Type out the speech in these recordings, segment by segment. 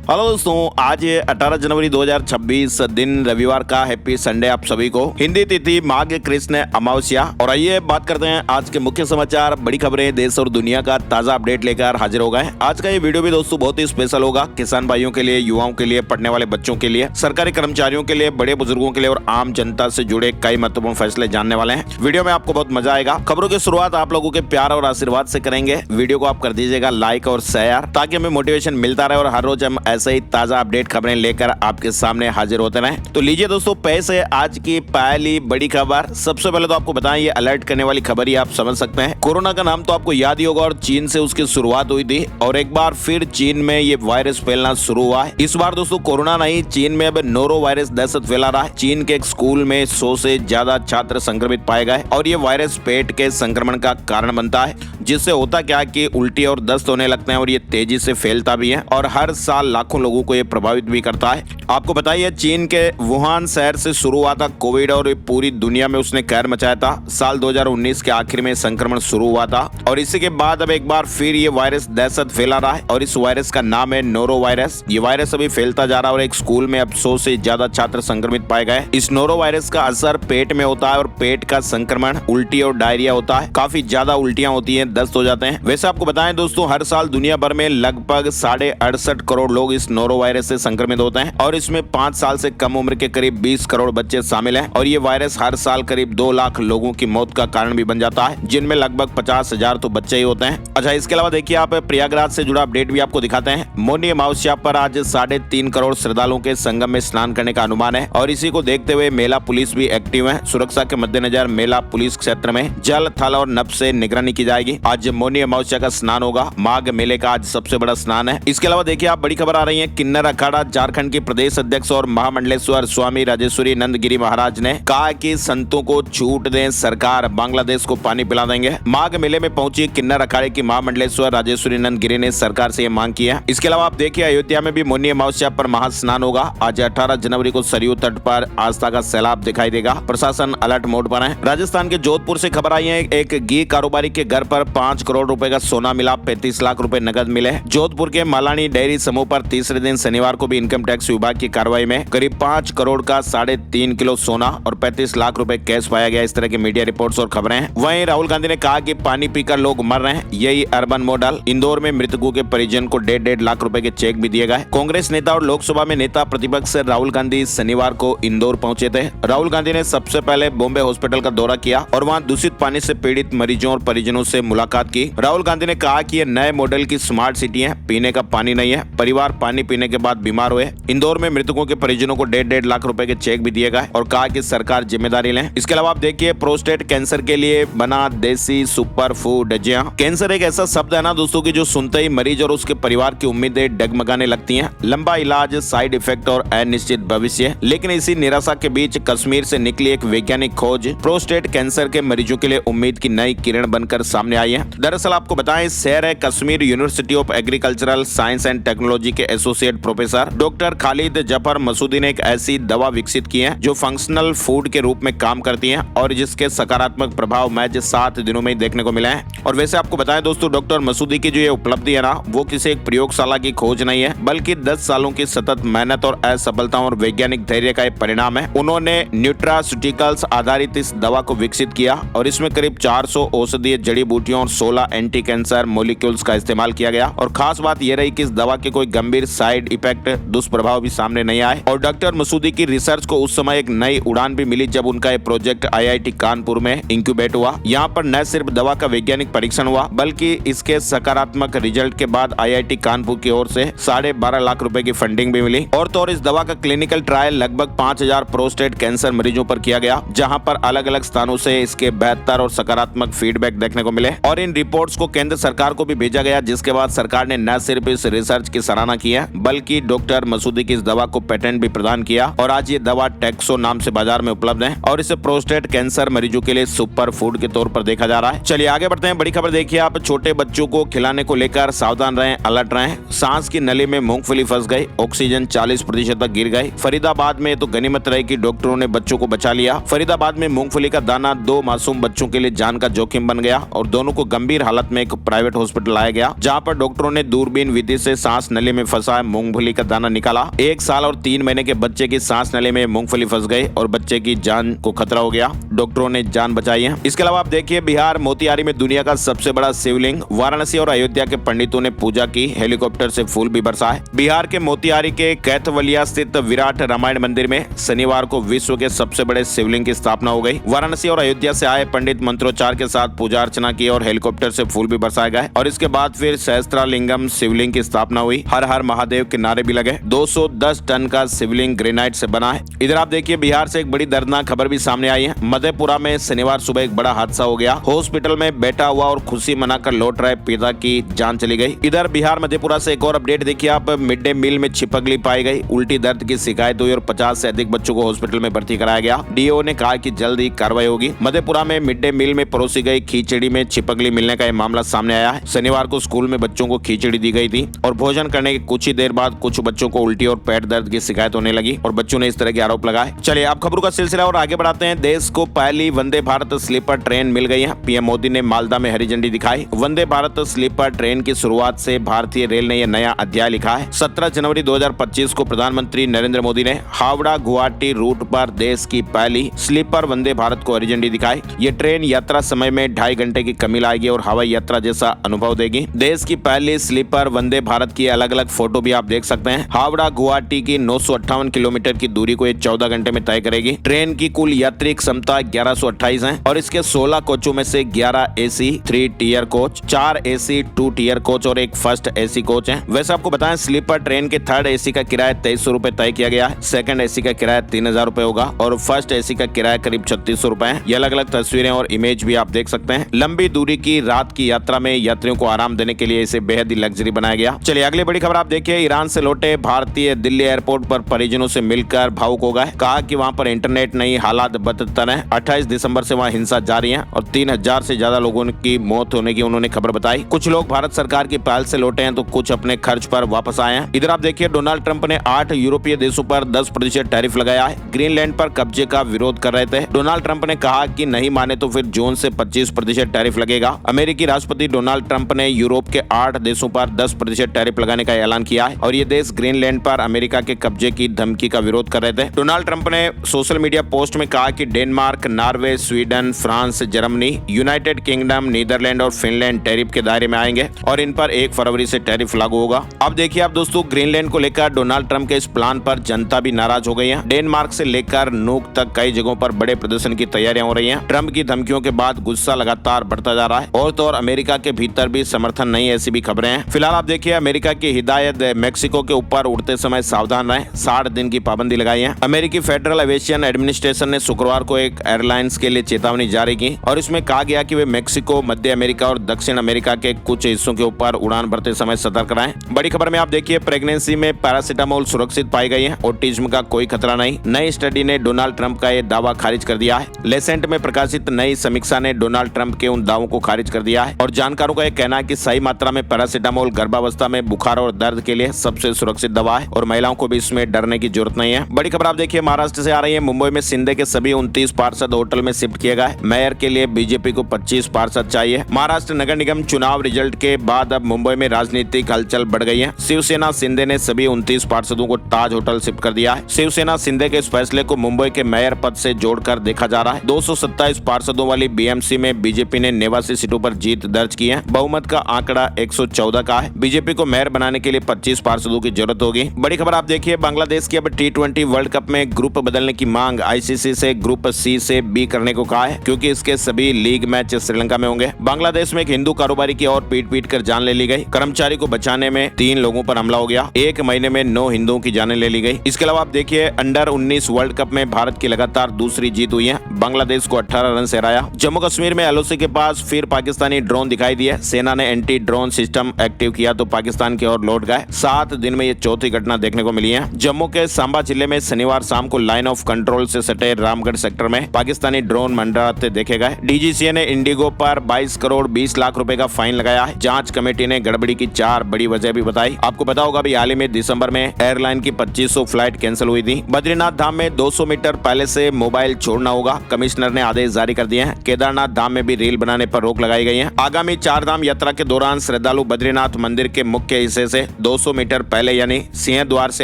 Hello दोस्तों, आज 18 जनवरी 2026 दिन रविवार का हैप्पी संडे आप सभी को। हिंदी तिथि माघ कृष्ण अमावस्या। और आइए बात करते हैं आज के मुख्य समाचार, बड़ी खबरें, देश और दुनिया का ताजा अपडेट लेकर हाजिर हो गए। आज का ये वीडियो भी दोस्तों बहुत ही स्पेशल होगा। किसान भाइयों के लिए, युवाओं के लिए, पढ़ने वाले बच्चों के लिए, सरकारी कर्मचारियों के लिए, बड़े बुजुर्गों के लिए और आम जनता से जुड़े कई महत्वपूर्ण फैसले जानने वाले हैं। वीडियो में आपको बहुत मजा आएगा। खबरों की शुरुआत आप लोगों के प्यार और आशीर्वाद से करेंगे। वीडियो को आप कर दीजिएगा लाइक और शेयर, ताकि हमें मोटिवेशन मिलता रहे और हर रोज हम ऐसे ही ताजा अपडेट खबरें लेकर आपके सामने हाजिर होते रहे। तो लीजिए दोस्तों, पेश है आज की पहली बड़ी खबर। सबसे पहले तो आपको बताएं, ये अलर्ट करने वाली खबर ही आप समझ सकते हैं। कोरोना का नाम तो आपको याद ही होगा और चीन से उसकी शुरुआत हुई थी और एक बार फिर चीन में ये वायरस फैलना शुरू हुआ है। इस बार दोस्तों कोरोना नहीं, चीन में अब नोरो वायरस दहशत फैला रहा है। चीन के एक स्कूल में 100 से ज्यादा छात्र संक्रमित पाए गए और ये वायरस पेट के संक्रमण का कारण बनता है, जिससे होता क्या है कि उल्टी और दस्त होने लगते हैं और ये तेजी से फैलता भी है और हर साल लाखों लोगों को ये प्रभावित भी करता है। आपको बताइए, चीन के वुहान शहर से शुरू हुआ था कोविड और पूरी दुनिया में उसने कहर मचाया था। साल 2019 के आखिर में संक्रमण शुरू हुआ था और इसी के बाद अब एक बार फिर ये वायरस दहशत फैला रहा है और इस वायरस का नाम है नोरो वायरस। ये वायरस अभी फैलता जा रहा है और एक स्कूल में अब 100 से ज्यादा छात्र संक्रमित पाए गए। इस नोरो वायरस का असर पेट में होता है और पेट का संक्रमण उल्टी और डायरिया होता है। काफी ज्यादा उल्टियां होती हैं, दस्त हो जाते हैं। वैसे आपको बताएं दोस्तों, हर साल दुनिया भर में लगभग 68.5 करोड़ लोग इस नोरो वायरस से संक्रमित होते हैं और इसमें 5 साल से कम उम्र के करीब 20 करोड़ बच्चे शामिल हैं और ये वायरस हर साल करीब 2 लाख लोगों की मौत का कारण भी बन जाता है, जिनमें लगभग 50,000 तो बच्चे ही होते हैं। अच्छा, इसके अलावा देखिए, आप प्रयागराज से जुड़ा अपडेट भी आपको दिखाते हैं। मौनी अमावस्या पर आज 3.5 करोड़ श्रद्धालुओं के संगम में स्नान करने का अनुमान है और इसी को देखते हुए मेला पुलिस भी एक्टिव है। सुरक्षा के मद्देनजर मेला पुलिस क्षेत्र में जल, थल और नभ से निगरानी की जाएगी। आज मौनी अमावस्या का स्नान होगा। माघ मेले का आज सबसे बड़ा स्नान है। इसके अलावा देखिए, आप बड़ी खबर आ रही है। किन्नर अखाड़ा झारखंड के प्रदेश अध्यक्ष और महामंडलेश्वर स्वामी राजेश्वरी नंद गिरी महाराज ने कहा कि संतों को छूट दें, सरकार बांग्लादेश को पानी पिला देंगे। माघ मेले में पहुंची किन्नर अखाड़े की महामंडलेश्वर राजेश्वरी नंद गिरी ने सरकार से ये मांग की है। इसके अलावा आप देखिए, अयोध्या में भी मौनी अमावस्या पर महास्नान होगा। आज 18 जनवरी को सरयू तट पर आस्था का सैलाब दिखाई देगा। प्रशासन अलर्ट मोड पर है। राजस्थान के जोधपुर से खबर आई है, एक घी कारोबारी के घर पर 5 करोड़ रुपए का सोना मिला, 35 लाख रुपए नकद मिले। जोधपुर के मालानी डेयरी समूह पर तीसरे दिन शनिवार को भी इनकम टैक्स विभाग की कार्रवाई में करीब 5 करोड़ का 3.5 किलो सोना और 35 लाख रुपए कैश पाया गया। इस तरह की मीडिया रिपोर्ट्स और खबरें हैं। वहीं राहुल गांधी ने कहा कि पानी पीकर लोग मर रहे हैं, यही अर्बन मॉडल। इंदौर में मृतकों के परिजन को 1.5 लाख रुपए के चेक भी दिए गए। कांग्रेस नेता और लोकसभा में नेता प्रतिपक्ष राहुल गांधी शनिवार को इंदौर पहुंचे थे। राहुल गांधी ने सबसे पहले बॉम्बे हॉस्पिटल का दौरा किया और वहां दूषित पानी से पीड़ित मरीजों और परिजनों से मुलाकात की। राहुल गांधी ने कहा कि यह नए मॉडल की स्मार्ट सिटी है, पीने का पानी नहीं है। परिवार पानी पीने के बाद बीमार हुए। इंदौर में मृतकों के परिजनों को 1.5 लाख रुपए के चेक भी दिए गए और कहा कि सरकार जिम्मेदारी ले। इसके अलावा आप देखिए, प्रोस्टेट कैंसर के लिए बना देसी सुपर फूड। जी हाँ, कैंसर एक ऐसा शब्द है ना दोस्तों की जो सुनते ही मरीज और उसके परिवार की उम्मीदें डगमगाने लगती हैं। लंबा इलाज, साइड इफेक्ट और अनिश्चित भविष्य। लेकिन इसी निराशा के बीच कश्मीर से निकली एक वैज्ञानिक खोज प्रोस्टेट कैंसर के मरीजों के लिए उम्मीद की नई किरण बनकर सामने आई है। दरअसल आपको बताएं, शहर है Kashmir university of agricultural science and technology के associate professor doctor Khalid Zafar Masoodi ने एक ऐसी दवा विकसित की है जो फंक्शनल फूड के रूप में काम करती है और जिसके सकारात्मक प्रभाव महज 7 दिनों में देखने को मिले हैं। और वैसे आपको बताएं दोस्तों, डॉक्टर मसूदी की जो ये उपलब्धि है ना, वो किसी एक प्रयोगशाला की खोज नहीं है, बल्कि 10 सालों की सतत मेहनत और असफलताओं और वैज्ञानिक धैर्य का एक परिणाम है। उन्होंने न्यूट्रास्यूटिकल्स आधारित इस दवा को विकसित किया और इसमें करीब 400 औषधीय जड़ी बूटियों और 16 एंटी कैंसर मॉलिक्यूल्स का इस्तेमाल किया गया। और खास बात यह रही कि इस दवा के कोई गंभीर साइड इफेक्ट, दुष्प्रभाव भी सामने नहीं आए। और डॉक्टर मसूदी की रिसर्च को उस समय एक नई उड़ान भी मिली जब उनका एक प्रोजेक्ट IIT कानपुर में इंक्यूबेट हुआ। यहाँ पर न सिर्फ दवा का वैज्ञानिक परीक्षण हुआ, बल्कि इसके सकारात्मक रिजल्ट के बाद IIT कानपुर की ओर से 12.5 लाख रुपए की फंडिंग भी मिली। और तो और इस दवा का क्लिनिकल ट्रायल लगभग 5000 प्रोस्टेट कैंसर मरीजों पर किया गया, जहाँ पर अलग अलग स्थानों से इसके बेहतर और सकारात्मक फीडबैक देखने को मिले और इन रिपोर्ट्स को केंद्र सरकार को भी भेजा गया, जिसके बाद सरकार ने न सिर्फ इस रिसर्च की सराहना की है, बल्कि डॉक्टर मसूदी की इस दवा को पेटेंट भी प्रदान किया और आज ये दवा टेक्सो नाम से बाजार में उपलब्ध है और इसे प्रोस्टेट कैंसर मरीजों के लिए सुपर फूड के तौर पर देखा जा रहा है। चलिए आगे बढ़ते हैं। बड़ी खबर देखिए, आप छोटे बच्चों को खिलाने को लेकर सावधान रहें, अलर्ट रहें। सांस की नली में मूंगफली फंस गई, ऑक्सीजन 40% तक गिर गई। फरीदाबाद में तो गनीमत रही कि डॉक्टरों ने बच्चों को बचा लिया। फरीदाबाद में मूंगफली का दाना 2 मासूम बच्चों के लिए जान का जोखिम बन गया और दोनों को गंभीर हालत में एक प्राइवेट हॉस्पिटल लाया गया, जहां पर डॉक्टरों ने दूरबीन विधि से सांस नली में फंसा मूंगफली का दाना निकाला। 1 साल और 3 महीने के बच्चे की सांस नली में मूंगफली फंस गई और बच्चे की जान को खतरा हो गया। डॉक्टरों ने जान बचाई है। इसके अलावा आप देखिए बिहार मोतिहारी में दुनिया का सबसे बड़ा शिवलिंग। वाराणसी और अयोध्या के पंडितों ने पूजा की। हेलीकॉप्टर से फूल भी बरसाए। बिहार के मोतिहारी के कैथवलिया स्थित विराट रामायण मंदिर में शनिवार को विश्व के सबसे बड़े शिवलिंग की स्थापना हो गई। वाराणसी और अयोध्या से आए पंडित मंत्रोच्चार के साथ पूजा अर्चना की और हेलीकॉप्टर से फूल भी बरसाए गए और इसके बाद फिर सहस्त्रालिंगम शिवलिंग की स्थापना हुई। हर हर महादेव के नारे भी लगे। 210 टन का शिवलिंग ग्रेनाइट से बना है। इधर आप देखिए बिहार से एक बड़ी दर्दनाक खबर भी सामने आई है। मधेपुरा में शनिवार सुबह एक बड़ा हादसा हो गया। हॉस्पिटल में बैठा हुआ और खुशी मनाकर लौट रहे पिता की जान चली गई। इधर बिहार मधेपुरा से एक और अपडेट देखिए आप। मिड डे मील में छिपकली पाई गई। उल्टी दर्द की शिकायत हुई और 50 से अधिक बच्चों को हॉस्पिटल में भर्ती कराया गया। डीओ ने कहा कि जल्द ही कार्रवाई होगी। मधेपुरा में मिड डे मील में परोसी गई खिचड़ी में छिपकली मिलने का यह मामला सामने आया है। शनिवार को स्कूल में बच्चों को खिचड़ी दी गई थी और भोजन करने के कुछ ही देर बाद कुछ बच्चों को उल्टी और पेट दर्द की शिकायत होने लगी और बच्चों ने इस तरह के आरोप लगाए। चलिए आप खबरों का सिलसिला और आगे बढ़ाते हैं। देश को पहली वंदे भारत स्लीपर ट्रेन मिल गई है। पीएम मोदी ने मालदा में हरी झंडी दिखाई। वंदे भारत स्लीपर ट्रेन की शुरुआत से भारतीय रेल ने यह नया अध्याय लिखा है। 17 जनवरी 2025 को प्रधानमंत्री नरेंद्र मोदी ने हावड़ा गुवाहाटी रूट पर देश की पहली स्लीपर वंदे भारत को हरी झंडी दिखाई। ये ट्रेन यात्रा समय में 2.5 घंटे की कमी लाएगी और हवाई यात्रा जैसा अनुभव देगी। देश की पहली स्लीपर वंदे भारत की अलग अलग फोटो भी आप देख सकते हैं। हावड़ा गुवाहाटी की 958 किलोमीटर की दूरी को ये 14 घंटे में तय करेगी। ट्रेन की कुल यात्री क्षमता 1128 है और इसके 16 कोचों में से 11 AC 3 tier coach, 4 AC 2 tier coach और एक फर्स्ट एसी कोच है। वैसे आपको बताएं स्लीपर ट्रेन के थर्ड एसी का किराया 2300 रुपए तय किया गया है। सेकंड एसी का किराया 3000 रुपए होगा और फर्स्ट एसी का किराया करीब 3600 रुपए है। ये अलग अलग तस्वीरें और इमेज भी आप देख सकते हैं। लंबी दूरी की रात की यात्रा में यात्रियों को आराम देने के लिए इसे बेहद ही लग्जरी बनाया गया। चलिए अगली बड़ी खबर आप देखिए। ईरान से लौटे भारतीय दिल्ली एयरपोर्ट पर परिजनों से मिलकर भावुक हो गए। कहा कि वहां पर इंटरनेट नहीं, हालात बदतर हैं। 28 दिसंबर से वहां हिंसा जारी है और 3000 से ज्यादा लोगों की मौत होने की उन्होंने खबर बताई। कुछ लोग भारत सरकार की पहल से लौटे हैं तो कुछ अपने खर्च पर वापस आए हैं। इधर आप देखिए डोनाल्ड ट्रंप ने 8 यूरोपीय देशों पर 10% टैरिफ लगाया है। ग्रीनलैंड पर कब्जे का विरोध कर रहे थे। डोनाल्ड ट्रंप ने कहा कि नहीं माने तो फिर जून से 25% टैरिफ लगेगा। अमेरिकी राष्ट्रपति डोनाल्ड ट्रंप ने यूरोप के 8 देशों पर 10% टैरिफ लगाने का ऐलान किया है और ये देश ग्रीनलैंड पर अमेरिका के कब्जे की धमकी का विरोध कर रहे थे। डोनाल्ड ट्रंप ने सोशल मीडिया पोस्ट में कहा कि Denmark, Norway, Sweden, France, Germany, United Kingdom, Netherlands और फिनलैंड टैरिफ के दायरे में आएंगे और इन पर 1 फरवरी से टैरिफ लागू होगा। अब देखिए आप दोस्तों ग्रीनलैंड को लेकर डोनाल्ड ट्रंप के इस प्लान पर जनता भी नाराज हो गई है। डेनमार्क से लेकर नूक तक कई जगहों पर बड़े प्रदर्शन की तैयारियां हो रही हैं। ट्रंप की धमकियों के बाद गुस्सा लगातार बढ़ता जा रहा है और तो और अमेरिका के भीतर भी समर्थन नहीं, ऐसी भी खबरें हैं। फिलहाल आप देखिए अमेरिका की हिदायत मेक्सिको के ऊपर उड़ते समय सावधान रहें। 60 दिन की पाबंदी लगाई है। अमेरिकी फेडरल एविएशन एडमिनिस्ट्रेशन ने शुक्रवार को एक एयरलाइंस के लिए चेतावनी जारी की और इसमें कहा गया कि वे मेक्सिको, मध्य अमेरिका और दक्षिण अमेरिका के कुछ हिस्सों के ऊपर उड़ान भरते समय सतर्क रहें। बड़ी खबर में आप देखिए प्रेगनेंसी में पैरासीटामोल सुरक्षित पाई गई है। ऑटिज्म का कोई खतरा नहीं। नई स्टडी ने डोनाल्ड ट्रंप का यह दावा खारिज कर दिया है। लेसेंट में प्रकाशित नई समीक्षा ने डोनाल्ड ट्रंप के उन दावों को खारिज कर दिया है और जानकारों का यह कहना है कि सही मात्रा में पैरासीटामोल गर्भावस्था में बुखार और दर्द के लिए सबसे सुरक्षित दवा है और महिलाओं को भी इसमें डरने की जरूरत नहीं है। बड़ी खबर आप देखिए महाराष्ट्र से आ रही है। मुंबई में शिंदे के सभी 29 पार्षद होटल में शिफ्ट किए गए। मेयर के लिए बीजेपी को 25 पार्षद चाहिए। महाराष्ट्र नगर निगम चुनाव रिजल्ट के बाद अब मुंबई में राजनीतिक हलचल बढ़ गई है। शिवसेना शिंदे ने सभी 29 पार्षदों को ताज होटल शिफ्ट कर दिया है। शिवसेना शिंदे के इस फैसले को मुंबई के मेयर पद से जोड़कर देखा जा रहा है। 227 पार्षदों वाली बीएमसी में बीजेपी ने 89 सीटों पर जीत दर्ज की है। बहुमत का आंकड़ा 114 का है। बीजेपी को मेयर बनाने के लिए 25 पार्षदों की जरूरत होगी। बड़ी खबर आप देखिए बांग्लादेश की अब T20 वर्ल्ड कप में ग्रुप बदलने की मांग आईसीसी से ग्रुप सी से बी करने को कहा है क्योंकि इसके सभी लीग मैच श्रीलंका में होंगे। बांग्लादेश में एक हिंदू कारोबारी की और पीट कर जान ले ली गई। कर्मचारी को बचाने में 3 लोगों पर हमला हो गया। 1 महीने में 9 हिंदुओं की जानें ले ली गई। इसके अलावा आप देखिए अंडर 19 वर्ल्ड कप में भारत की लगातार दूसरी जीत हुई है। बांग्लादेश को 18 रन से हराया। जम्मू कश्मीर में एलओसी के पास फिर पाकिस्तानी ड्रोन दिखाई दिए। सेना ने एंटी ड्रोन सिस्टम एक्टिव किया तो पाकिस्तान की ओर लौट गए। 7 दिन में ये चौथी घटना देखने को मिली है। जम्मू के सांबा जिले में शनिवार शाम को लाइन ऑफ कंट्रोल से सटे रामगढ़ सेक्टर में पाकिस्तानी ड्रोन मंडराते देखे गए। डीजीसीए ने इंडिगो पर 22 करोड़ 20 लाख रुपए का फाइन लगाया है। जांच कमेटी ने गड़बड़ी की 4 बड़ी वजह भी बताई। आपको पता होगा हाल ही में दिसंबर में एयरलाइन की 2500 फ्लाइट कैंसिल हुई थी। बद्रीनाथ धाम में 200 मीटर पहले से मोबाइल छोड़ना होगा। कमिश्नर ने आदेश जारी कर दिए हैं। केदारनाथ धाम में भी रील बनाने पर रोक लगाई गई है। आगामी 4 धाम यात्रा के दौरान श्रद्धालु बद्रीनाथ मंदिर के मुख्य हिस्से से 200 मीटर पहले यानी सिंह द्वार से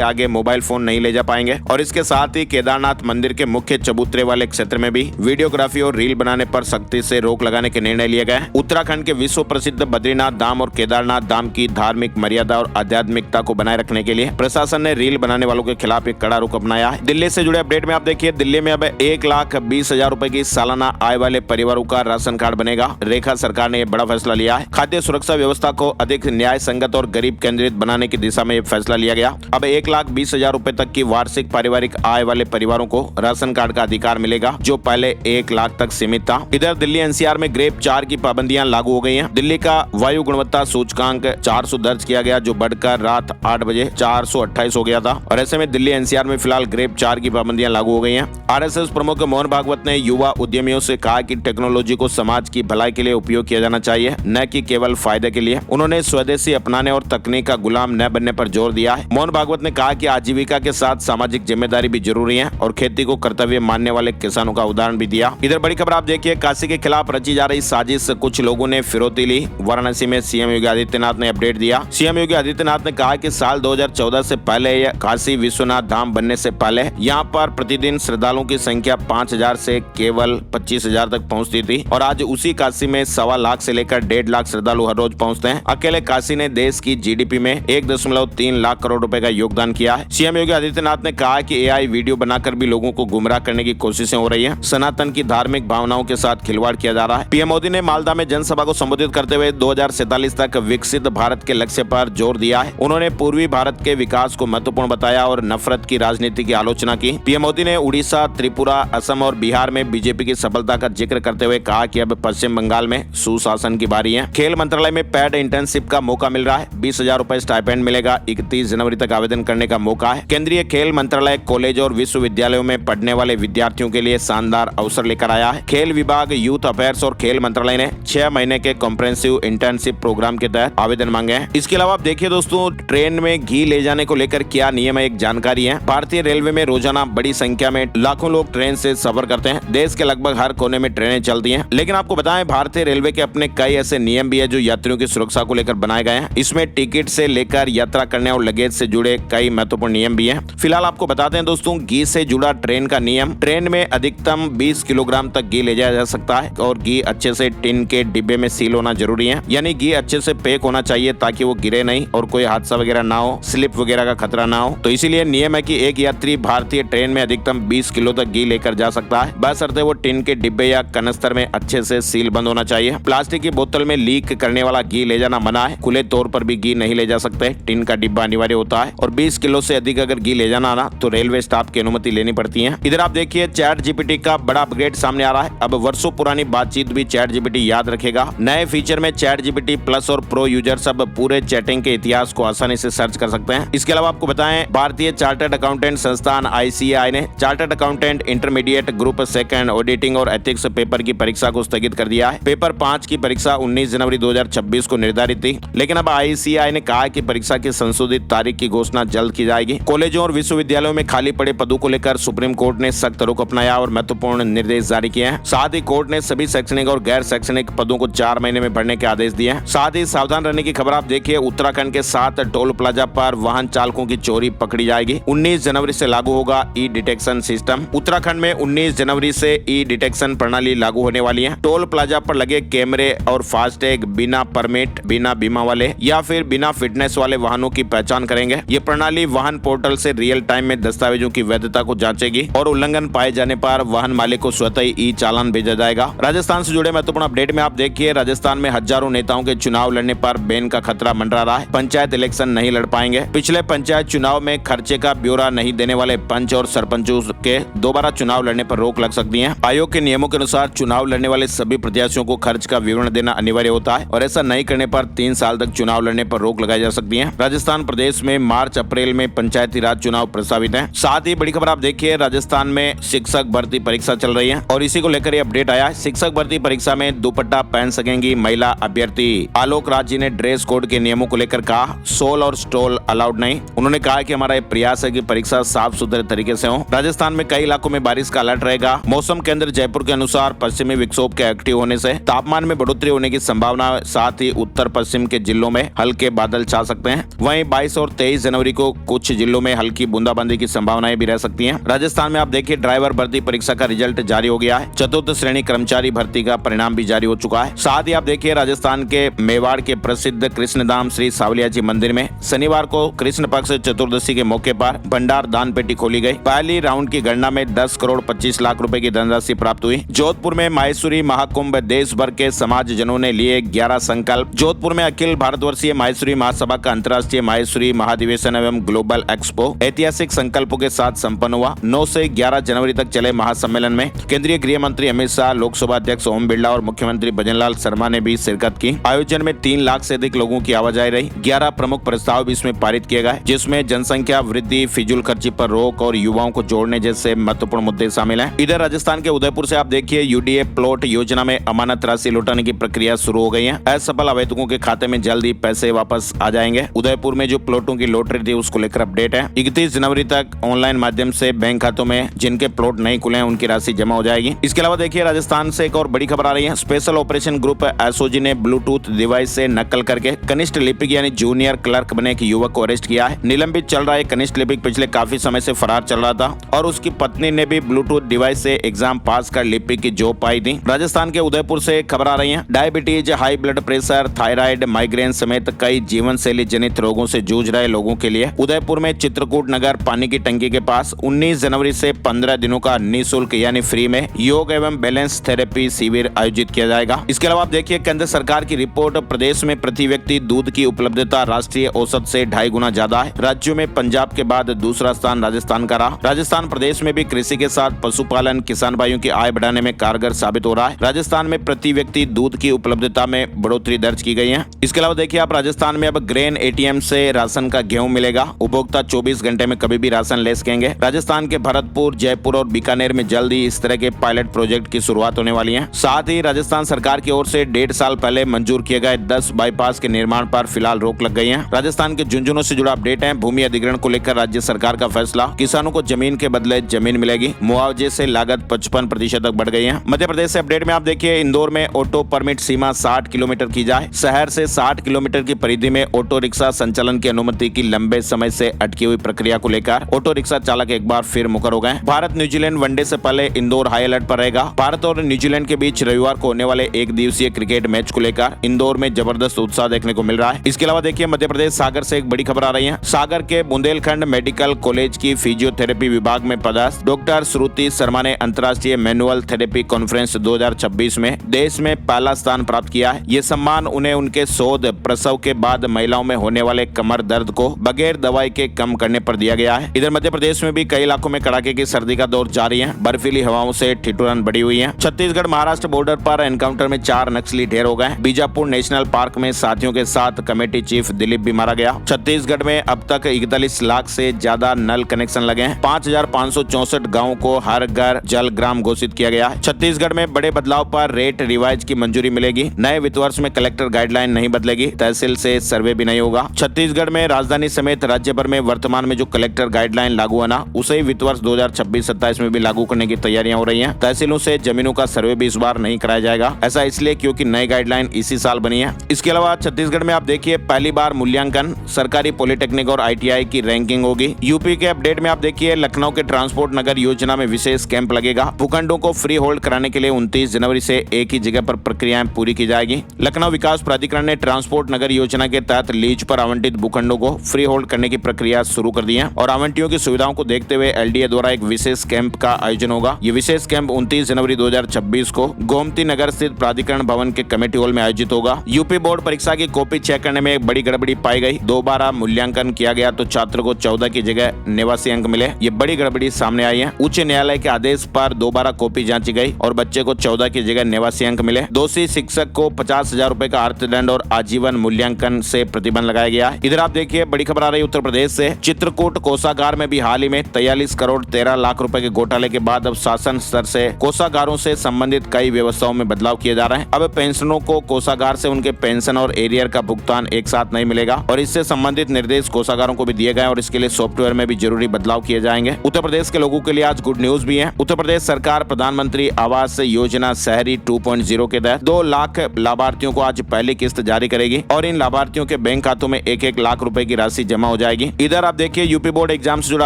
आगे मोबाइल फोन नहीं ले जा पाएंगे। और इसके साथ ही केदारनाथ मंदिर के मुख्य चबूतरे वाले क्षेत्र में भी वीडियोग्राफी और रील बनाने पर सख्ती से रोक लगाने के निर्णय लिए गए। उत्तराखंड के विश्व प्रसिद्ध बद्रीनाथ धाम और केदारनाथ धाम की धार्मिक मर्यादा और आध्यात्मिकता को बनाए रखने के लिए प्रशासन ने रील बनाने वालों के खिलाफ एक कड़ा रुख अपनाया है। दिल्ली से जुड़े अपडेट में आप देखिए, दिल्ली में अब 1,20,000 रुपए की सालाना आय वाले परिवारों का राशन कार्ड बनेगा। रेखा सरकार ने यह बड़ा फैसला लिया है। खाद्य सुरक्षा व्यवस्था को अधिक न्याय संगत और गरीब केंद्रित बनाने की दिशा में यह फैसला लिया गया। अब 1,20,000 रुपए तक की वार्षिक पारिवारिक आय वाले परिवारों को राशन कार्ड का अधिकार मिलेगा, जो पहले 1 लाख तक सीमित था। इधर दिल्ली एनसीआर में ग्रेप 4 की पाबंदियां लागू हो गई हैं। दिल्ली का वायु गुणवत्ता सूचकांक 400 दर्ज किया गया, जो बढ़कर रात 8 बजे 428 हो गया था। और ऐसे में दिल्ली एनसीआर में फिलहाल ग्रेप 4 की पाबंदियां लागू हो गई हैं। आरएसएस प्रमुख मोहन भागवत ने युवा उद्यमियों से कहा कि टेक्नोलॉजी को समाज की भलाई के लिए उपयोग किया जाना चाहिए, न कि केवल फायदे के लिए। उन्होंने स्वदेशी अपनाने और तकनीक का गुलाम न बनने पर जोर दिया है। मोहन भागवत ने कहा कि आजीविका के साथ सामाजिक जिम्मेदारी भी जरूरी है और खेती को कर्तव्य मानने वाले किसानों का उदाहरण भी दिया। इधर बड़ी खबर आप देखिए, काशी के खिलाफ रची जा रही साजिश से कुछ लोगों ने फिरौती ली। वाराणसी में सीएम योगी आदित्यनाथ ने अपडेट दिया। सीएम योगी आदित्यनाथ ने कहा कि साल 2014 से पहले या काशी विश्वनाथ धाम बनने से पहले यहाँ पर प्रतिदिन श्रद्धालुओं की संख्या 5,000 से केवल 25,000 तक पहुँचती थी और आज उसी काशी में 1.25 लाख से लेकर 1.5 लाख श्रद्धालु हर रोज पहुँचते हैं। अकेले काशी ने देश की जीडीपी में 1.3 लाख करोड़ रुपए का योगदान किया है। सीएम योगी आदित्यनाथ ने कहा कि एआई वीडियो बनाकर भी लोगों को गुमराह करने की कोशिशें हो रही है। सनातन की धार्मिक भावनाओं के साथ खिलवाड़ किया जा रहा है। पीएम मोदी ने मालदा में जनसभा को संबोधित करते हुए 2047 तक विकसित भारत के लक्ष्य पर जोर दिया है। उन्होंने पूर्वी भारत के विकास को महत्वपूर्ण बताया और नफरत की राजनीति की आलोचना की। पीएम मोदी ने उड़ीसा, त्रिपुरा, असम और बिहार में बीजेपी की सफलता का जिक्र करते हुए कहा कि अब पश्चिम बंगाल में सुशासन की बारी है। खेल मंत्रालय में पेड इंटर्नशिप का मौका मिल रहा है। 20,000 रुपए स्टाइपेंड मिलेगा। 31 जनवरी तक आवेदन करने का मौका है। केंद्रीय खेल मंत्रालय कॉलेज और विश्वविद्यालयों में पढ़ने वाले विद्यार्थियों के लिए शानदार अवसर लेकर आया है। खेल विभाग, यूथ अफेयर्स और खेल मंत्रालय ने 6 महीने के कॉम्प्रिहेंसिव इंटर्नशिप प्रोग्राम के तहत आवेदन मांगे हैं। इसके अलावा आप देखिए दोस्तों, ट्रेन में घी ले जाने को लेकर क्या नियम है, एक जानकारी है। भारतीय रेलवे में रोजाना बड़ी संख्या में लाखों लोग ट्रेन से सफर करते हैं। देश के लगभग हर कोने में ट्रेनें चलती हैं, लेकिन आपको बताएं भारतीय रेलवे के अपने कई ऐसे नियम भी है जो यात्रियों की सुरक्षा को लेकर बनाए गए हैं। इसमें टिकट से लेकर यात्रा करने और लगेज से जुड़े कई महत्वपूर्ण नियम भी हैं। फिलहाल आपको बताते हैं दोस्तों, घी से जुड़ा ट्रेन का नियम। ट्रेन में अधिकतम 20 किलोग्राम तक घी ले जाया जा सकता है और घी अच्छे से टिन के डिब्बे में सील होना जरूरी है, यानी घी अच्छे से पैक होना चाहिए ताकि वो गिरे नहीं और कोई हादसा वगैरह ना हो, स्लिप वगैरह का खतरा ना हो। तो इसीलिए नियम है कि एक यात्री भारतीय ट्रेन में अधिकतम 20 किलो तक घी लेकर जा सकता है, बशर्ते वो टिन के डिब्बे या कनस्तर में अच्छे से सील बंद होना चाहिए। प्लास्टिक की बोतल में लीक करने वाला घी ले जाना मना है। खुले तौर पर भी घी नहीं ले जा सकते, टिन का डिब्बा अनिवार्य होता है और 20 किलो से अधिक अगर घी ले जाना ना तो रेलवे स्टाफ की अनुमति लेनी पड़ती है। इधर आप देखिए, चैट जीपीटी का बड़ा अपग्रेड सामने आ रहा है। अब वर्षों पुरानी बातचीत भी चैट जीपीटी याद रखेगा। नए फीचर में चैट जीपीटी प्लस और प्रो यूजर्स अब पूरे चैटिंग के इतिहास को आसानी से सर्च कर सकते हैं। इसके अलावा आपको बताएं, भारतीय चार्टर्ड अकाउंटेंट संस्थान ICAI ने chartered accountant intermediate group second auditing और एथिक्स पेपर की परीक्षा को स्थगित कर दिया है। पेपर 5 की परीक्षा 19 जनवरी 2026 को निर्धारित थी, लेकिन अब ICAI ने कहा कि परीक्षा की संशोधित तारीख की घोषणा जल्द की जाएगी। कॉलेजों और विश्वविद्यालयों में खाली पड़े पदों को लेकर सुप्रीम कोर्ट ने सख्त रुख अपनाया और महत्वपूर्ण निर्देश जारी किए हैं। साथ ही कोर्ट ने सभी शैक्षणिक और गैर शैक्षणिक पदों को 4 महीने में भरने के आदेश दिए हैं। साथ ही सावधान रहने की खबर आप देखिए, उत्तराखंड के 7 टोल प्लाजा पर वाहन चालकों की चोरी पकड़ी जाएगी। 19 जनवरी से लागू होगा ई डिटेक्शन सिस्टम। उत्तराखंड में 19 जनवरी से ई डिटेक्शन प्रणाली लागू होने वाली है। टोल प्लाजा पर लगे कैमरे और फास्टैग बिना परमिट, बिना बीमा वाले या फिर बिना फिटनेस वाले वाहनों की पहचान करेंगे। ये प्रणाली वाहन पोर्टल से रियल टाइम में दस्तावेजों की वैधता को जांचेगी और उल्लंघन पाए जाने पर वाहन मालिक को स्वतः ही ई चालान भेजा जाएगा। राजस्थान से जुड़े महत्वपूर्ण अपडेट में आप देखिए, राजस्थान में हजारों नेताओं के चुनाव लड़ने पर बैन का खतरा मंडरा रहा है। पंचायत इलेक्शन नहीं लड़ पाएंगे। पिछले पंचायत चुनाव में खर्चे का ब्यौरा नहीं देने वाले पंच और सरपंचों के दोबारा चुनाव लड़ने पर रोक लग सकती है। आयोग के नियमों के अनुसार चुनाव लड़ने वाले सभी प्रत्याशियों को खर्च का विवरण देना अनिवार्य होता है और ऐसा नहीं करने पर 3 साल तक चुनाव लड़ने पर रोक लगाई जा सकती है। राजस्थान प्रदेश में मार्च अप्रैल में पंचायती राज चुनाव प्रस्तावित है। साथ ही बड़ी खबर आप देखिए, राजस्थान में शिक्षक भर्ती परीक्षा चल रही है और इसी को लेकर ये अपडेट आया है। शिक्षक भर्ती परीक्षा में दुपट्टा पहन सकेंगी महिला अभ्यर्थी। आलोक राज जी ने ड्रेस कोड के नियमों को लेकर कहा, सोल और स्टोल अलाउड नहीं। उन्होंने कहा कि हमारा ये प्रयास है कि परीक्षा साफ सुथरे तरीके से हो। राजस्थान में कई इलाकों में बारिश का अलर्ट रहेगा। मौसम केंद्र जयपुर के अनुसार पश्चिमी विक्षोभ के एक्टिव होने से तापमान में बढ़ोतरी होने की संभावना, साथ ही उत्तर पश्चिम के जिलों में हल्के बादल छा सकते हैं। वहीं 22 और 23 जनवरी को कुछ जिलों में हल्की बूंदाबांदी की संभावनाएं भी रह सकती हैं। राजस्थान में आप देखिए ड्राइवर भर्ती परीक्षा का रिजल्ट जारी हो गया है। चतुर्थ श्रेणी कर्मचारी भर्ती का परिणाम भी जारी हो चुका है। साथ ही आप देखिए राजस्थान के मेवाड़ के प्रसिद्ध कृष्णधाम श्री सावलिया जी मंदिर में शनिवार को कृष्ण पक्ष चतुर्दशी के मौके पर भंडार दान पेटी खोली गई। पहली राउंड की गणना में 10 करोड़ 25 लाख रुपए की धनराशि प्राप्त हुई। जोधपुर में माहेश्वरी महाकुंभ देश भर के समाज जनों ने लिए 11 संकल्प। जोधपुर में अखिल भारतवर्षीय माहेश्वरी महासभा का अंतर्राष्ट्रीय माहेश्वरी महाधिवेशन एवं ग्लोबल एक्सपो ऐतिहासिक संकल्पों के साथ संपन्न हुआ। 9 से 11 जनवरी तक चले महासम्मेलन में केंद्रीय गृह मंत्री अमित शाह, लोकसभा अध्यक्ष ओम बिरला और मुख्यमंत्री भजनलाल शर्मा ने भी शिरकत की। आयोजन में 3 लाख से अधिक लोगों की आवाजाही रही। 11 प्रमुख प्रस्ताव भी इसमें पारित किए गए, जिसमें जनसंख्या वृद्धि, फिजूल खर्ची पर रोक और युवाओं को जोड़ने जैसे महत्वपूर्ण मुद्दे शामिल हैं। इधर राजस्थान के उदयपुर से आप देखिए यूडीए प्लॉट योजना में अमानत राशि लौटाने की प्रक्रिया शुरू हो गई है। असफल आवेदकों के खाते में जल्द ही पैसे वापस आ जाएंगे। उदयपुर में जो प्लॉटों की लॉटरी थी उसको लेकर अपडेट है। 31 जनवरी तक ऑनलाइन माध्यम से बैंक खातों में जिनके प्लॉट नहीं खुले हैं उनकी राशि जमा हो जाएगी। इसके अलावा देखिए राजस्थान से एक और बड़ी खबर आ रही है। स्पेशल ऑपरेशन ग्रुप एसओजी ने ब्लूटूथ डिवाइस से नकल करके कनिष्ठ लिपिक यानी जूनियर क्लर्क बने एक युवक को अरेस्ट किया है। निलंबित चल रहा है कनिष्ठ लिपिक पिछले काफी समय से फरार चल रहा था और उसकी पत्नी ने भी ब्लूटूथ डिवाइस से एग्जाम पास कर लिपिक की जॉब पाई थी। राजस्थान के उदयपुर से खबर आ रही है। Diabetes, high blood pressure, thyroid, migraine समेत कई जीवन शैली जनित रोगों से जूझ रहे लोगों के लिए उदयपुर में चित्रकूट नगर पानी की टंकी के पास 19 जनवरी से 15 दिनों का निःशुल्क यानी फ्री में योग एवं बैलेंस थेरेपी शिविर आयोजित किया जाएगा। इसके अलावा आप देखिए केंद्र सरकार की रिपोर्ट, प्रदेश में प्रति व्यक्ति दूध की उपलब्धता राष्ट्रीय औसत से 2.5 गुना ज्यादा है। राज्यों में पंजाब के बाद दूसरा स्थान राजस्थान का रहा। राजस्थान प्रदेश में भी कृषि के साथ पशुपालन किसान भाइयों की आय बढ़ाने में कारगर साबित हो रहा है। राजस्थान में प्रति व्यक्ति दूध की उपलब्धता में बढ़ोतरी दर्ज की गई है। इसके अलावा देखिए आप राजस्थान में अब ग्रेन एटीएम से राशन का गेहूं मिलेगा। उपभोक्ता 24 घंटे में कभी भी राशन ले सकेंगे। राजस्थान के भरतपुर, जयपुर और बीकानेर में जल्द ही इस तरह के पायलट प्रोजेक्ट की शुरुआत होने वाली है। साथ ही राजस्थान सरकार की ओर से 1.5 साल पहले मंजूर किए गए 10 बाईपास के निर्माण पर फिलहाल रोक लग गई है। राजस्थान के झुंझुनू से जुड़ा अपडेट है। भूमि अधिग्रहण को लेकर राज्य सरकार का फैसला, किसानों को जमीन के बदले जमीन मिलेगी। मुआवजे से लागत 55% तक बढ़ गई है। मध्य प्रदेश से अपडेट में आप देखिए इंदौर में ऑटो परमिट सीमा 60 किलोमीटर की जाए। शहर से 60 किलोमीटर की परिधि में ऑटो रिक्शा संचालन की अनुमति की लंबे समय से अटकी हुई प्रक्रिया को लेकर ऑटो रिक्शा चालक एक बार फिर मुकर हो गए। भारत न्यूजीलैंड वनडे से पहले इंदौर हाई अलर्ट पर रहेगा। भारत और न्यूजीलैंड के बीच रविवार को होने वाले एक दिवसीय क्रिकेट मैच को लेकर इंदौर में जबरदस्त उत्साह देखने को मिल रहा है। इसके अलावा देखिए मध्य प्रदेश सागर से एक बड़ी खबर आ रही है। सागर के बुंदेलखंड मेडिकल कॉलेज की फिजियोथेरेपी विभाग में पदस्थ डॉक्टर श्रुति शर्मा ने अंतर्राष्ट्रीय मैनुअल थेरेपी कॉन्फ्रेंस 2026 में देश में पहला स्थान प्राप्त किया है। ये सम्मान उन्हें उनके शोध प्रसव के बाद महिलाओं में होने वाले कमर दर्द को बगैर दवाई के कम करने पर दिया गया है। इधर मध्य प्रदेश में भी कई इलाकों में कड़ाके की सर्दी का दौर जारी है। बर्फीली हवाओं से ठिठुरन बढ़ी हुई है। छत्तीसगढ़ महाराष्ट्र बॉर्डर पर एनकाउंटर में 4 नक्सली ढेर हो गए। बीजापुर नेशनल पार्क में साथियों के साथ कमेटी चीफ दिलीप भी मारा गया। छत्तीसगढ़ में अब तक 41 लाख से ज्यादा नल कनेक्शन लगे हैं। 5564 गाँव को हर घर जल ग्राम घोषित किया गया है। छत्तीसगढ़ में बड़े बदलाव पर रेट रिवाइज की मंजूरी मिलेगी। नए वित्त वर्ष में कलेक्टर गाइडलाइन नहीं बदलेगी। तहसील से सर्वे भी नहीं होगा। छत्तीसगढ़ में राजधानी समेत राज्य भर में वर्तमान में जो कलेक्टर गाइडलाइन लागू है ना, उसे वित्त वर्ष 2026-27 में भी लागू करने की तैयारियां हो रही हैं। तहसीलों से जमीनों का सर्वे भी इस बार नहीं कराया जाएगा। ऐसा इसलिए क्योंकि नई गाइडलाइन इसी साल बनी है। इसके अलावा छत्तीसगढ़ में आप देखिए पहली बार मूल्यांकन सरकारी पॉलिटेक्निक और ITI की रैंकिंग होगी। यूपी के अपडेट में आप देखिए लखनऊ के ट्रांसपोर्ट नगर योजना में विशेष कैंप लगेगा। भूखंडों को फ्री होल्ड कराने के लिए 29 जनवरी से एक ही जगह पर प्रक्रियाएं पूरी की जाएगी। लखनऊ विकास प्राधिकरण ने ट्रांसपोर्ट नगर योजना के तहत लीज पर आवंटित भूखंडों को फ्री होल्ड करने की प्रक्रिया शुरू कर दी है और आवंटियों की सुविधाओं को देखते हुए LDA द्वारा एक विशेष कैंप का आयोजन होगा। ये विशेष कैंप 29 जनवरी 2026 को गोमती नगर स्थित प्राधिकरण भवन के कमेटी हॉल में आयोजित होगा। यूपी बोर्ड परीक्षा की कॉपी चेक करने में एक बड़ी गड़बड़ी पाई गई। दोबारा मूल्यांकन किया गया तो छात्र को 14 की जगह 89 अंक मिले। ये बड़ी गड़बड़ी सामने आई है। उच्च न्यायालय के आदेश पर दोबारा कॉपी जांची गई और बच्चे को 14 की जगह 89 अंक मिले। दोषी शिक्षक को 50,000 रुपए का अर्थदंड और आजीवन मूल्यांकन से प्रतिबंध लगाया गया। इधर आप देखिए बड़ी खबर आ रही है उत्तर प्रदेश से। चित्रकूट कोषागार में भी हाल ही में 43 करोड़ 13 लाख रुपए के घोटाले के बाद अब शासन स्तर से कोषागारों से संबंधित कई व्यवस्थाओं में बदलाव किए जा रहे हैं। अब पेंशनों को कोषागार से उनके पेंशन और एरियर का भुगतान एक साथ नहीं मिलेगा और इससे संबंधित निर्देश कोषागारों को भी दिए गए और इसके लिए सॉफ्टवेयर में भी जरूरी बदलाव किए जाएंगे। उत्तर प्रदेश के लोगों के लिए आज गुड न्यूज भी है। उत्तर प्रदेश सरकार प्रधानमंत्री आवास योजना शहरी 2.0 के तहत 2 लाख लाभार्थियों को आज पहली किस्त जारी करेगी और इन लाभार्थियों के बैंक बैंक खातों में 1-1 लाख रुपए की राशि जमा हो जाएगी। इधर आप देखिए यूपी बोर्ड एग्जाम से जुड़ा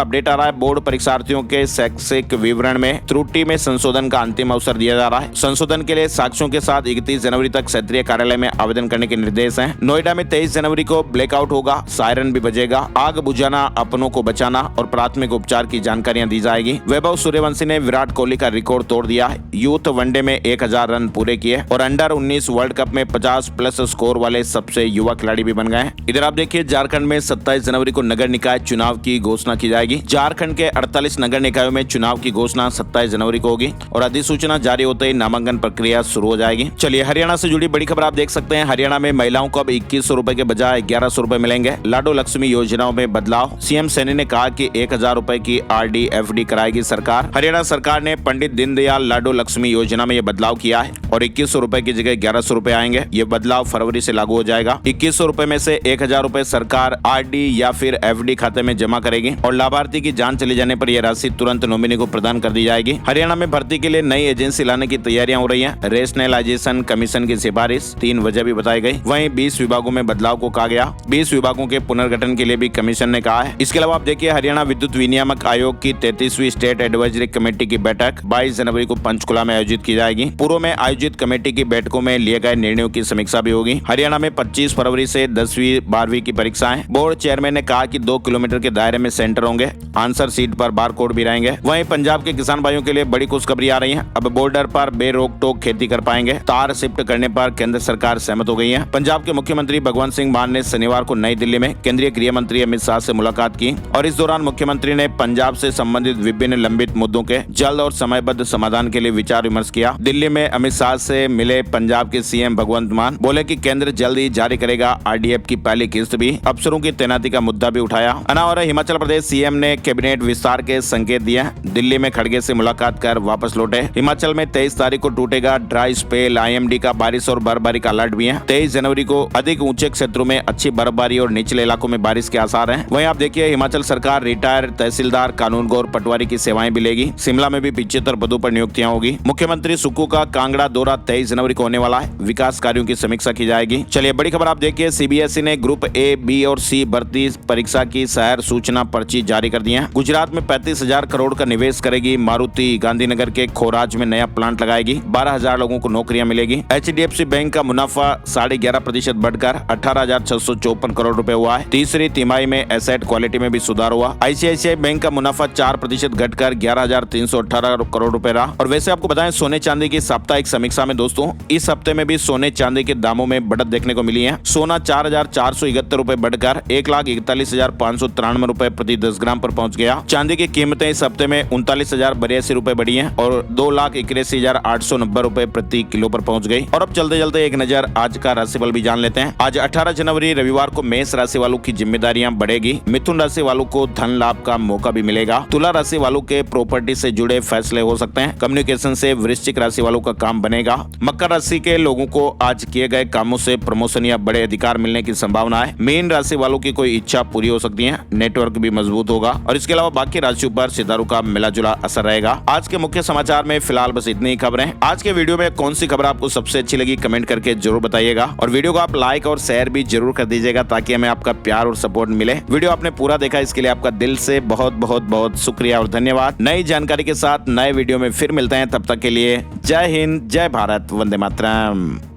अपडेट आ रहा है। बोर्ड परीक्षार्थियों के शैक्षिक विवरण में त्रुटि में संशोधन का अंतिम अवसर दिया जा रहा है। संशोधन के लिए साक्ष्यों के साथ 31 जनवरी तक क्षेत्रीय कार्यालय में आवेदन करने के निर्देश हैं। नोएडा में 23 जनवरी को ब्लैकआउट होगा, सायरन भी बजेगा, आग बुझाना, अपनों को बचाना और प्राथमिक उपचार की जानकारियां दी जाएगी। वैभव सूर्यवंशी ने विराट कोहली का रिकॉर्ड तोड़ दिया है। यूथ वनडे में 1000 रन पूरे किए और अंडर 19 वर्ल्ड कप में 50+ स्कोर वाले सबसे युवा खिलाड़ी भी बन गए हैं। इधर आप देखिए झारखंड में 27 जनवरी को नगर निकाय चुनाव की घोषणा की जाएगी। झारखंड के 48 नगर निकायों में चुनाव की घोषणा 27 जनवरी को होगी और अधिसूचना जारी होते ही नामांकन प्रक्रिया शुरू हो जाएगी। चलिए हरियाणा से जुड़ी बड़ी खबर आप देख सकते हैं। हरियाणा में महिलाओं को अब 2100 रुपए के बजाय 1100 रुपए मिलेंगे। लाडो लक्ष्मी योजनाओं में बदलाव। सीएम सैनी ने कहा कि 1000 रुपए की RD FD कराएगी सरकार। हरियाणा सरकार ने पंडित दीनदयाल लाडो लक्ष्मी योजना में यह बदलाव किया है और 2100 रुपए की जगह 1100 रुपए आएंगे। ये बदलाव फरवरी से लागू हो जाएगा। 2100 रुपए में से 1000 रुपए सरकार RD या फिर FD खाते में जमा करेगी और लाभार्थी की जान चले जाने पर यह राशि तुरंत नॉमिनी को प्रदान कर दी जाएगी। हरियाणा में भर्ती के लिए नई एजेंसी लाने की तैयारियां हो रही हैं। रेशनलाइजेशन कमीशन की सिफारिश 3 वजह भी बताई गई। वहीं 20 विभागों में बदलाव को कहा गया। 20 विभागों के पुनर्गठन के लिए भी कमीशन ने कहा है। इसके अलावा आप देखिए हरियाणा विद्युत विनियामक आयोग की 33वीं स्टेट एडवाइजरी कमेटी की बैठक 22 जनवरी को पंचकुला में आयोजित की जाएगी। पूर्व में आयोजित कमेटी की बैठकों में लिए गए निर्णयों की समीक्षा भी होगी। हरियाणा में 25 फरवरी से 10वीं 12वीं की परीक्षाएं। बोर्ड चेयरमैन ने कहा कि 2 किलोमीटर के दायरे में सेंटर होंगे। आंसर सीट पर बारकोड भी रहेंगे। वहीं पंजाब के किसान भाइयों के लिए बड़ी खुशखबरी आ रही है। अब बॉर्डर पर बेरोक टोक खेती कर पाएंगे। तार शिफ्ट करने पर केंद्र सरकार सहमत हो गई है। पंजाब के मुख्यमंत्री भगवंत सिंह मान ने शनिवार को नई दिल्ली में केंद्रीय गृह मंत्री अमित शाह से मुलाकात की और इस दौरान मुख्यमंत्री ने पंजाब से संबंधित विभिन्न लंबित मुद्दों के जल्द और समयबद्ध समाधान के लिए विचार विमर्श किया। दिल्ली में अमित शाह से मिले पंजाब के सीएम भगवंत मान बोले कि केंद्र जल्द ही जारी करेगा RDF की पहली किस्त भी। अफसरों की तैनाती का मुद्दा भी उठाया। अनावर हिमाचल प्रदेश सीएम ने कैबिनेट विस्तार के संकेत दिए। दिल्ली में खड़गे से मुलाकात कर वापस लौटे। हिमाचल में 23 तारीख को टूटेगा ड्राई स्पेल। IMD का बारिश और बर्फबारी का अलर्ट भी है। 23 जनवरी को अधिक ऊंचे क्षेत्रों में अच्छी बर्फबारी और निचले इलाकों में बारिश के आसार हैं। वहीं आप देखिए हिमाचल सरकार रिटायर तहसीलदार, कानूनगो और पटवारी की सेवाएं भी लेगी। शिमला में भी 75 पदों पर नियुक्तियां होगी। मुख्यमंत्री सुक्खू का कांगड़ा दौरा 23 जनवरी को होने वाला है। विकास कार्यों की समीक्षा की जाएगी। चलिए बड़ी खबर आप देखिए CBSE ने ग्रुप A, B और C भर्ती परीक्षा की शहर सूचना पर्ची जारी कर दी है। गुजरात में 35,000 करोड़ का निवेश करेगी मारुति। गांधीनगर के खोराज में नया प्लांट लगाएगी। 12,000 लोगों को नौकरियां मिलेगी। HDFC बैंक का मुनाफा 11.5% बढ़कर 18,654 करोड़ रुपए हुआ है। तीसरी तिमाही में एसेट क्वालिटी में भी सुधार हुआ। ICICI बैंक का मुनाफा 4% घटकर 11,318 करोड़ रुपए रहा। और वैसे आपको बताएं सोने चांदी की साप्ताहिक समीक्षा में दोस्तों इस हफ्ते में भी सोने चांदी के दामों में बढ़त देखने को मिली है। सोना 4,471 रुपए बढ़कर 1,41,593 रुपए प्रति 10 ग्राम पर पहुंच गया। चांदी की कीमतें इस हफ्ते में 39,082 रुपए बढ़ी हैं और 2,81,890 रुपए प्रति किलो पर पहुंच गई। और अब चलते चलते एक नजर आज का राशिफल भी जान लेते हैं। आज 18 जनवरी रविवार को मेष राशि वालों की जिम्मेदारियां बढ़ेगी। मिथुन राशि वालों को धन लाभ का मौका भी मिलेगा। तुला राशि वालों के प्रॉपर्टी से जुड़े फैसले हो सकते हैं। कम्युनिकेशन से वृश्चिक राशि वालों का काम बनेगा। मकर राशि के लोगों को आज किए गए कामों से प्रमोशन या बड़े अधिकार मिलने की संभावना है। मीन राशि वालों की कोई इच्छा पूरी हो सकती है। नेटवर्क भी मजबूत होगा और इसके अलावा बाकी राशियों पर सितारों का मिला जुला असर रहेगा। आज के मुख्य समाचार में फिलहाल बस इतनी ही खबरें। आज के वीडियो में कौन सी खबर आपको सबसे अच्छी लगी कमेंट करके जरूर बताइएगा और वीडियो को आप लाइक और शेयर भी जरूर कर दीजिएगा ताकि हमें आपका प्यार और सपोर्ट मिले। वीडियो आपने पूरा देखा इसके लिए आपका दिल से बहुत बहुत बहुत शुक्रिया और धन्यवाद। नई जानकारी के साथ नए वीडियो में फिर मिलते हैं। तब तक के लिए जय हिंद, जय भारत, वंदे मातरम।